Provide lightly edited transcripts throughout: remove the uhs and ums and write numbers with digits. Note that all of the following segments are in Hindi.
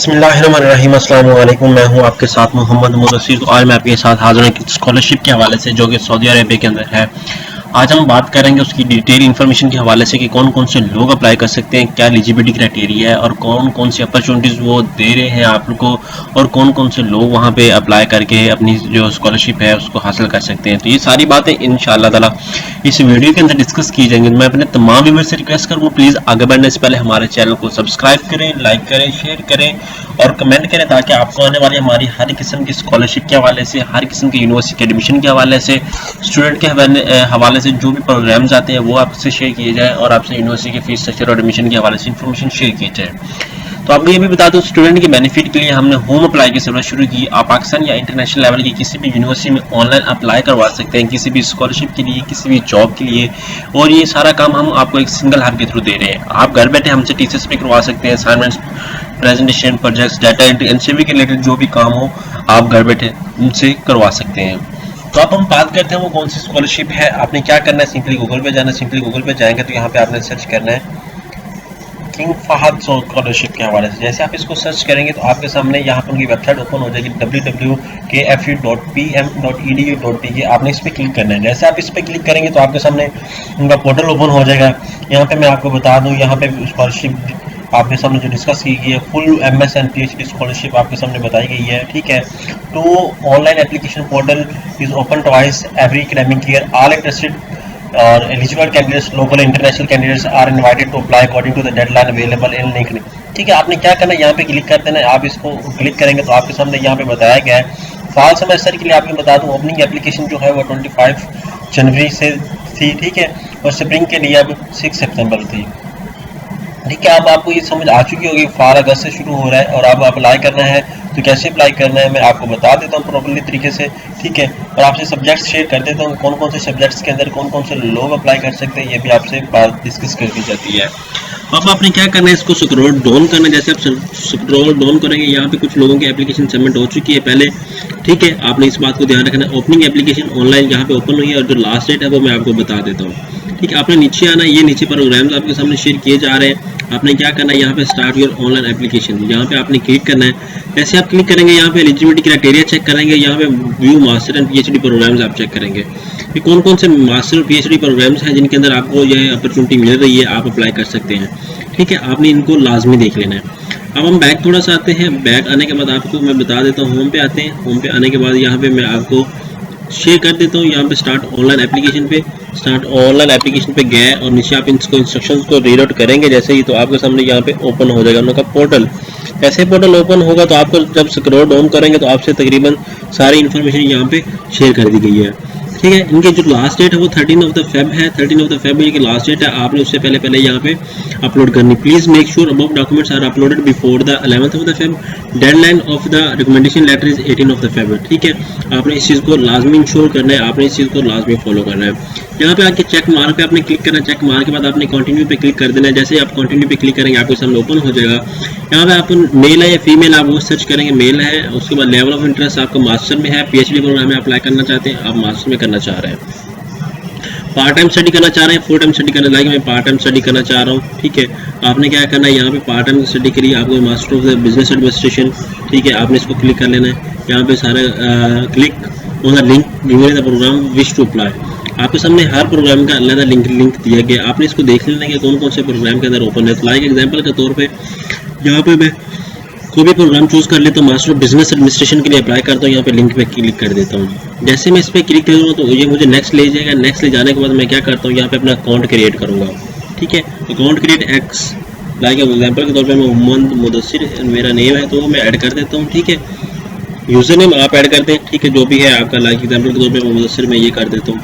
बिस्मिल्लाहिर्रहमानिर्रहीम। अस्सलाम वालेकुम। मैं हूं आपके साथ मोहम्मद मुदस्सिर। तो आज मैं आपके साथ हाजिर हूं स्कॉलरशिप के हवाले से जो कि सऊदी अरेबिया के अंदर है। आज हम बात करेंगे उसकी डिटेल इन्फॉर्मेशन के हवाले से कि कौन कौन से लोग अप्लाई कर सकते हैं, क्या एलिजिबिलिटी क्राइटेरिया है और कौन कौन सी अपॉर्चुनिटीज़ वो दे रहे हैं आप लोग को, और कौन कौन से लोग वहाँ पे अप्लाई करके अपनी जो स्कॉलरशिप है उसको हासिल कर सकते हैं। तो ये सारी बातें इंशाअल्लाह ताला इस वीडियो के अंदर डिस्कस की जाएंगी। मैं अपने तमाम व्यूअर्स से रिक्वेस्ट करूँगा प्लीज़ आगे बढ़ने से पहले हमारे चैनल को सब्सक्राइब करें, लाइक करें, शेयर करें और कमेंट करें ताकि आपको आने वाली हमारी हर किस्म की स्कॉलरशिप के हवाले से, हर किस्म की यूनिवर्सिटी के एडमिशन के हवाले से, स्टूडेंट के हवाले से जो भी प्रोग्राम्स आते हैं वो आपसे शेयर किए जाए और आपसे यूनिवर्सिटी के फीस स्ट्रक्चर और एडमिशन के हवाले से इंफॉर्मेशन शेयर की जाए। तो आपको ये भी बता दूं, स्टूडेंट के बेनिफिट के लिए हमने होम अप्लाई की सर्विस शुरू की। आप पाकिस्तान या इंटरनेशनल लेवल की किसी भी यूनिवर्सिटी में ऑनलाइन अप्लाई करवा सकते हैं, किसी भी स्कॉलरशिप के लिए, किसी भी जॉब के लिए, और ये सारा काम हम आपको एक सिंगल हब के थ्रू दे रहे हैं। आप घर बैठे हमसे टीचर्स भी करवा सकते हैं, assignments, presentation, projects, data entry, NCV के रिलेटेड जो भी काम हो आप घर बैठे उनसे करवा सकते हैं। तो अब हम बात करते हैं वो कौन सी स्कॉलरशिप है। आपने क्या करना है, सिंपली गूगल पे जाना है। सिंपली गूगल पे जाएंगे तो यहाँ पे आपने सर्च करना है किंग फहद स्कॉलरशिप के हवाले से। जैसे आप इसको सर्च करेंगे तो आपके सामने यहाँ पर उनकी वेबसाइट ओपन हो जाएगी www.kfu.pm.edu.pk। आपने इस पर क्लिक करना है। जैसे आप इस पर क्लिक करेंगे तो आपके सामने उनका पोर्टल ओपन हो जाएगा। यहाँ पे मैं आपको बता दूँ, यहाँ पे स्कॉलरशिप आपके सामने जो डिस्कस की गई है, full MS and PhD scholarship आपके सामने बताई गई है, ठीक है। तो online application portal is open twice every academic year. All interested और eligible candidates, local international candidates are invited to apply according to the deadline available in link. ठीक है, आपने क्या करना है, यहाँ पे क्लिक कर देना है। आप इसको क्लिक करेंगे तो आपके सामने यहाँ पे बताया गया है। फॉल सेमेस्टर के लिए आपको बता दूँ, ओपनिंग एप्लीकेशन जो है वो 25 जनवरी से थी, ठीक है, और स्प्रिंग के लिए अब 6 सितंबर थी, ठीक है। अब आपको ये समझ आ चुकी होगी, फॉल अगस्त से शुरू हो रहा है और अब अप्लाई करना है तो कैसे अप्लाई करना है मैं आपको बता देता हूँ प्रॉपर्ली तरीके से, ठीक है। और आपसे सब्जेक्ट्स शेयर कर देता हूँ, कौन कौन से सब्जेक्ट्स के अंदर कौन कौन से लोग अप्लाई कर सकते हैं, ये भी आपसे बात डिस्कस कर दी जाती है। अब आपने क्या करना है, इसको स्क्रॉल डाउन करना है। जैसे आप स्क्रॉल डाउन करेंगे यहाँ पे कुछ लोगों की एप्लीकेशन सबमिट हो चुकी है पहले, ठीक है। आपने इस बात को ध्यान रखना है। ओपनिंग एप्लीकेशन ऑनलाइन यहाँ पे ओपन हुई है और जो लास्ट डेट है वो मैं आपको बता देता हूँ, ठीक है। आपने नीचे आना है, ये नीचे प्रोग्राम्स आपके सामने शेयर किए जा रहे हैं। आपने क्या करना है, यहाँ पे स्टार्ट योर ऑनलाइन एप्लीकेशन, यहाँ पे आपने क्लिक करना है। जैसे आप क्लिक करेंगे यहाँ पे एलिजिबिलिटी क्राइटेरिया चेक करेंगे, यहाँ पे view master and PhD programs आप चेक करेंगे कि कौन कौन से मास्टर और PhD प्रोग्राम्स हैं जिनके अंदर आपको यह अपॉर्चुनिटी मिल रही है, आप अप्लाई कर सकते हैं, ठीक है। आपने इनको लाजमी देख लेना है। अब हम बैक थोड़ा सा आते हैं। बैक आने के बाद आपको मैं बता देता हूँ, होम पे आते हैं। होम पे आने के बाद यहाँ पे मैं आपको शेयर कर देता हूँ, यहाँ पे स्टार्ट ऑनलाइन एप्लीकेशन पे, स्टार्ट ऑनलाइन एप्लीकेशन पे गए और नीचे आप इसको इंस्ट्रक्शंस को रीड आउट करेंगे जैसे ही, तो आपके सामने यहाँ पे ओपन हो जाएगा उनका पोर्टल। ऐसे पोर्टल ओपन होगा तो आपको जब स्क्रॉल डाउन करेंगे तो आपसे तकरीबन सारी इन्फॉर्मेशन यहाँ पे शेयर कर दी गई है, ठीक है। इनके जो लास्ट डेट है वो 13 ऑफ द फेब है। 13 ऑफ द फेब की लास्ट डेट है। आपने उससे पहले यहाँ पे अपलोड करनी। Please make sure above documents are uploaded before the 11th of the Feb. Deadline of the recommendation letter is 18 of the Feb, ठीक है। आपने इस चीज़ को लाजमी इंश्योर करना है, आपने इस चीज़ को लाजमी फॉलो करना है। यहाँ पे आके चेक मार्क पे आपने क्लिक करना है। चेक मार्क के बाद आपने कंटिन्यू पे क्लिक कर देना है। जैसे आप कंटिन्यू पे क्लिक करेंगे आपके सामने ओपन हो जाएगा। यहाँ पे आप मेल है या फीमेल आप वो सर्च करेंगे, मेल है। उसके बाद लेवल ऑफ इंटरेस्ट आपका मास्टर में है, PhD प्रोग्राम में अप्लाई करना चाहते हैं, आप मास्टर में करना चाह रहे हैं, पार्ट टाइम स्टडी करना चाह रहे हैं, फुल टाइम स्टडी करना, लाइक मैं पार्ट टाइम स्टडी करना चाह रहा हूँ, ठीक है। आपने क्या करना है, यहाँ पे पार्ट टाइम स्टडी के लिए आपको master of the business administration, ठीक है, आपने इसको क्लिक कर लेना है। यहाँ पे सारे click on the link given the program wish to apply. आपके सामने हर प्रोग्राम का अलग लिंक दिया गया, आपने इसको देख लेना है कि कौन कौन से प्रोग्राम के अंदर ओपन है। तो लाइक एग्जाम्पल के तौर पर यहाँ पे मैं कोई भी प्रोग्राम चूज कर लेता हूँ, मास्टर ऑफ बिजनेस एडमिनिस्ट्रेशन के लिए अप्लाई करता हूँ। यहाँ पे लिंक पे क्लिक कर देता हूँ। जैसे मैं इस पर क्लिक करूँगा तो ये मुझे नेक्स्ट ले जाएगा। नेक्स्ट ले जाने के बाद मैं क्या करता हूँ, यहाँ पे अपना अकाउंट क्रिएट करूँगा, ठीक है। Account create x, like example के तौर पे मैं मोहम्मद मुदस्सिर मेरा नेम है तो वो मैं ऐड कर देता हूँ, ठीक है। यूजर नेम आप ऐड करते हैं, ठीक है, जो भी है आपका। लाइक एग्जाम्पल के तौर पर मुदस्सिर मैं ये कर देता हूँ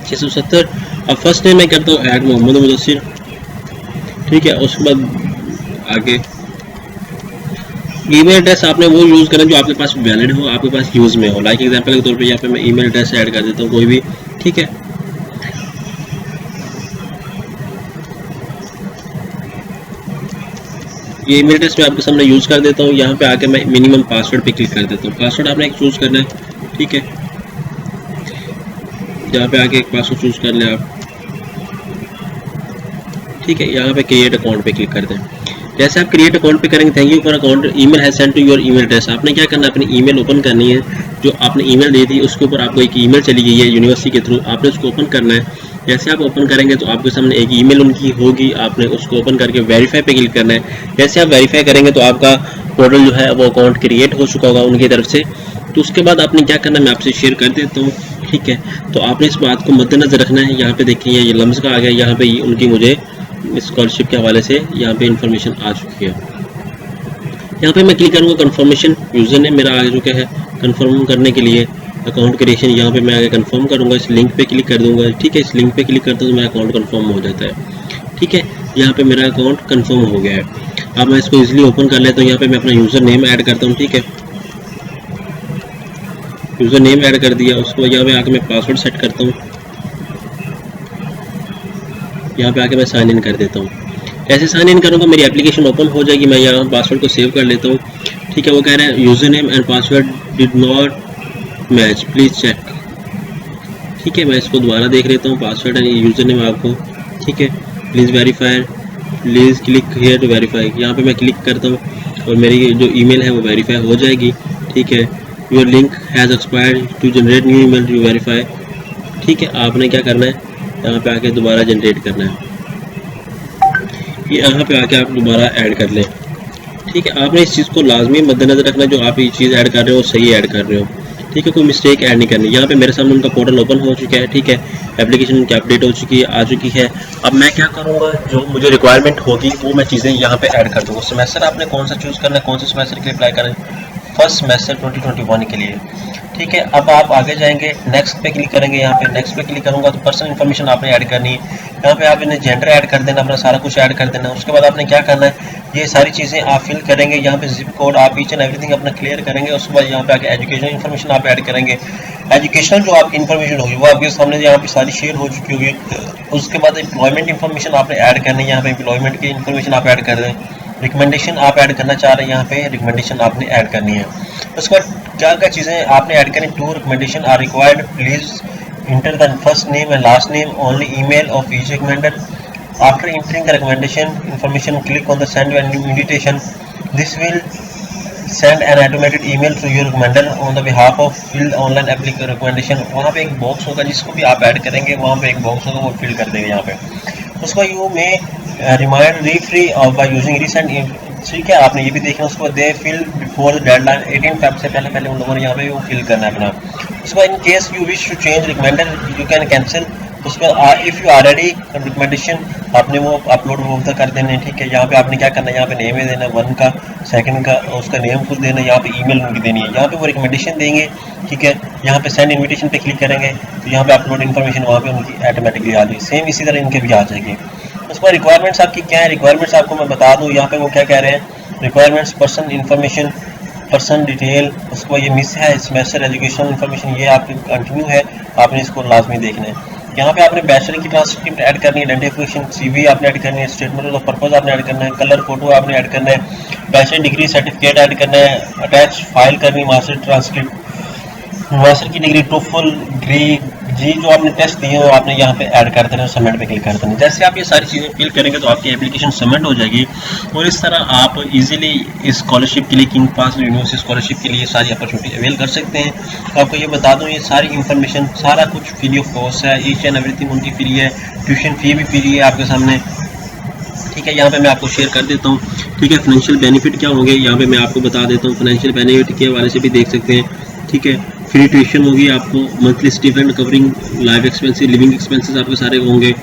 670। अब फर्स्ट नेम मैं करता हूँ ऐड मोहम्मद मुदस्सिर, ठीक है। उसके बाद आगे ईमेल एड्रेस आपने वो यूज़ करना जो आपके पास वैलिड हो, आपके पास यूज़ में हो। लाइक एग्जांपल के तौर पे यहाँ पे मैं ईमेल एड्रेस ऐड कर देता हूँ कोई भी, ठीक है। ये ईमेल एड्रेस मैं आपके सामने यूज़ कर देता हूँ। यहाँ पे आके मैं मिनिमम पासवर्ड पे क्लिक कर देता हूँ। पासवर्ड आपने एक चूज़ करना है, ठीक है। यहाँ पे आके एक पासवर्ड चूज़ कर लें आप, ठीक है। यहाँ पे क्रिएट अकाउंट पे क्लिक कर दें। जैसे आप क्रिएट अकाउंट पे करेंगे, thank you for account email has send to your email address, आपने क्या करना है, अपनी ईमेल ओपन करनी है, जो आपने ईमेल दी थी उसके ऊपर आपको एक ईमेल चली गई है यूनिवर्सिटी के थ्रू, आपने उसको ओपन करना है। जैसे आप ओपन करेंगे तो आपके सामने एक ईमेल उनकी होगी, आपने उसको ओपन करके वेरीफाई पे क्लिक करना है। जैसे आप वेरीफाई करेंगे तो आपका पोर्टल जो है वो अकाउंट क्रिएट हो चुका होगा उनकी तरफ से। तो उसके बाद आपने क्या करना है मैं आपसे शेयर कर देता हूँ, ठीक है। तो आपने इस बात को मद्देनजर रखना है। यहाँ पे देखिए ये लम्स का आ गया, यहाँ पे उनकी मुझे स्कॉलरशिप के हवाले से यहाँ पे इंफॉर्मेशन आ चुकी है। यहाँ पे मैं क्लिक करूँगा कंफर्मेशन, यूज़र नेम मेरा आ चुका है, कंफर्म करने के लिए अकाउंट क्रिएशन, यहाँ पे मैं आगे कंफर्म करूँगा, इस लिंक पे क्लिक कर दूँगा, ठीक है। इस लिंक पे क्लिक करता हूँ तो मेरा अकाउंट कंफर्म हो जाता है, ठीक है। यहाँ पे मेरा अकाउंट कंफर्म हो गया है। अब मैं इसको इजीली ओपन कर लेता हूँ। यहाँ पे मैं अपना यूज़र नेम ऐड करता हूँ, ठीक है। यूज़र नेम ऐड कर दिया, उसको यहाँ पे आके मैं पासवर्ड सेट करता हूँ, यहाँ पे आके मैं साइन इन कर देता हूँ। ऐसे साइन इन करूँगा मेरी एप्लीकेशन ओपन हो जाएगी। मैं यहाँ पासवर्ड को सेव कर लेता हूँ, ठीक है। वो कह रहा है user name and password did not match, please check, ठीक है। मैं इसको दोबारा देख लेता हूँ, पासवर्ड एंड यूज़र नेम आपको, ठीक है। Please verify, please click here to verify, यहाँ पे मैं क्लिक करता हूँ और मेरी जो ईमेल है वो वेरीफाई हो जाएगी, ठीक है। Your link has expired to generate new email to verify, ठीक है। आपने क्या करना है, यहाँ पे आके दोबारा जनरेट करना है, ये यहाँ पे आके आप दोबारा ऐड कर लें, ठीक है। आपने इस चीज़ को लाजमी मद्देनजर रखना, जो आप ये चीज़ ऐड कर रहे हो सही ऐड कर रहे हो, ठीक है। कोई मिस्टेक ऐड नहीं करनी। यहाँ पे मेरे सामने उनका पोर्टल ओपन हो चुका है, ठीक है। एप्लीकेशन उनकी अपडेट हो चुकी है, आ चुकी है। अब मैं क्या करूँगा, जो मुझे रिक्वायरमेंट होगी वो मैं चीज़ें यहाँ पे ऐड कर दूँगा। सेमेस्टर आपने कौन सा चूज़ करना है, कौन से सेमेस्टर के लिए अप्लाई करना है, फर्स्ट सेमेस्टर 2021 के लिए, ठीक है। अब आप आगे जाएंगे, नेक्स्ट पे क्लिक करेंगे, यहाँ पे नेक्स्ट पे क्लिक करूँगा तो पर्सनल इन्फॉर्मेशन आपने ऐड करनी है। यहाँ पे आप इन्हें जेंडर ऐड कर देना, अपना सारा कुछ ऐड कर देना। उसके बाद आपने क्या करना है, ये सारी चीज़ें आप फिल करेंगे, यहाँ पे जिप कोड आप ईच एंड एवरीथिंग अपना क्लियर करेंगे। उसके बाद यहाँ पे आके एजुकेशनल इन्फॉर्मेशन आप ऐड करेंगे। एजुकेशनल जो आपकी इन्फॉर्मेशन होगी वो आपके सामने यहाँ पे सारी शेयर हो चुकी होगी। उसके बाद एम्प्लॉयमेंट इन्फॉर्मेशन आपने ऐड करनी है, यहाँ पे एम्प्लॉयमेंट की इन्फॉर्मेशन आप ऐड कर दें। रिकमेंडेशन आप ऐड करना चाह रहे हैं, यहाँ पे रिकमेंडेशन आपने ऐड करनी है। उसके बाद क्या क्या चीज़ें आपने ऐड करनी, 2 recommendation are required, please enter the first name and last name, only email of each recommender. After entering the recommendation information, click on the send invitation. This will send an automated email to your recommender on the behalf of fill online application recommendation. वहाँ पे एक बॉक्स होगा जिसको भी आप ऐड करेंगे, वहाँ पे एक बॉक्स होगा वो फिल कर देंगे यहाँ पे। उसका यू में रिमाइंड री-फ्री बाय यूजिंग रिसेंट, ठीक है। आपने ये भी देखना। उसको दे fill before the deadline 18 Feb से पहले उन लोगों ने यहाँ पे वो फिल करना है अपना। उसके बाद in case you wish to change recommender you can cancel. उसके बाद इफ़ यू ऑलरेडी रिकमेंडेशन आपने वो अपलोड वो कर देने, ठीक है। यहाँ पे आपने क्या करना है, यहाँ पे नेम देना 1 का, 2 का, उसका नेम खुद देना, यहाँ पे ईमेल उनकी देनी है, यहाँ पे वो रिकमेंडेशन देंगे, ठीक है। यहाँ पे सेंड इन्विटेशन पे क्लिक करेंगे तो यहाँ पे अपलोड इन्फॉर्मेशन वहाँ पे उनकी ऑटोमेटिकली आ जाएगी। सेम इसी तरह इनके भी आ जाएगी। उसके बाद रिक्वायरमेंट्स आपकी क्या है, रिक्वायरमेंट्स आपको मैं बता दूँ। यहाँ पे वो क्या कह रहे हैं, requirements person information, person detail, उसको ये मिस है सेमेस्टर एजुकेशनल इन्फॉर्मेशन, ये आपकी कंटिन्यू है, आपने इसको लाजमी देखना है। यहाँ पे आपने बैचलर की ट्रांसक्रिप्ट ऐड करनी है, आइडेंटिफिकेशन सीवी आपने ऐड करनी है, स्टेटमेंट ऑफ पर्पस आपने ऐड करना है, कलर फोटो आपने ऐड करना है, बैचलर डिग्री सर्टिफिकेट ऐड करना है, अटैच फाइल करनी, मास्टर ट्रांसक्रिप्ट, मास्टर की डिग्री, टोफल, जी जो आपने टेस्ट दिए हो आपने यहाँ पे ऐड कर देना, सबमिट पे क्लिक कर देना। जैसे आप ये सारी चीज़ें फिल करेंगे तो आपकी एप्लीकेशन सबमिट हो जाएगी और इस तरह आप इजीली इस स्कॉलरशिप के लिए, किंग पास यूनिवर्सिटी स्कॉलरशिप के लिए सारी अपॉर्चुनिटी अवेल कर सकते हैं। तो आपको ये बता दूँ, ये सारी इन्फॉर्मेशन सारा कुछ फ्री ऑफ कॉस्ट है, ईच एंड एवरीथिंग उनकी फ्री है, ट्यूशन फी भी फ्री है आपके सामने, ठीक है। यहाँ पे मैं आपको शेयर कर देता हूँ, ठीक है। फाइनेंशियल बेनिफिट क्या होंगे यहाँ पे मैं आपको बता देता हूँ। फाइनेंशियल बेनिफिट के हवाले से भी देख सकते हैं, ठीक है। फ्री ट्यूशन होगी आपको, monthly stipend covering life expenses, living expenses आपके सारे होंगे।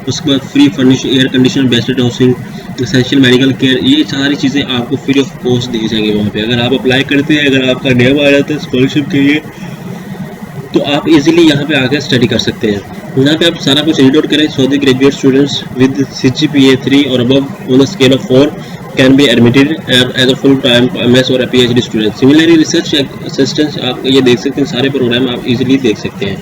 उसके बाद free furnish, air conditioner, vested housing, essential medical care, ये सारी चीज़ें आपको फ्री ऑफ कॉस्ट दी जाएंगी वहाँ पे। अगर आप अप्लाई करते हैं, अगर आपका नेम आ जाता है स्कॉलरशिप के लिए तो आप इजीली यहाँ पे आकर स्टडी कर सकते हैं। यहाँ पे आप सारा कुछ रीड आउट करें। Saudi graduate students with CGPA 3 और above on a scale of 4 can be admitted as a full-time MS और PhD student. Similarly, research assistants आप ये देख सकते हैं, सारे प्रोग्राम आप इजीली देख सकते हैं।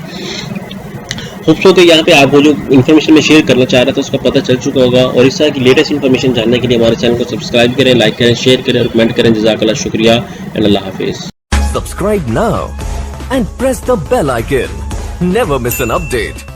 होप सो कि यहाँ पे आपको जो इन्फॉर्मेशन में शेयर करना चाह रहा था उसका पता चल चुका होगा और इस तरह की लेटेस्ट इन्फॉर्मेशन जानने के लिए हमारे चैनल को सब्सक्राइब करें, लाइक करें, शेयर करें और कमेंट करें। जज़ाकल्लाह, शुक्रिया एंड अल्लाह हाफिज़। Subscribe now and press the bell icon. Never miss an update.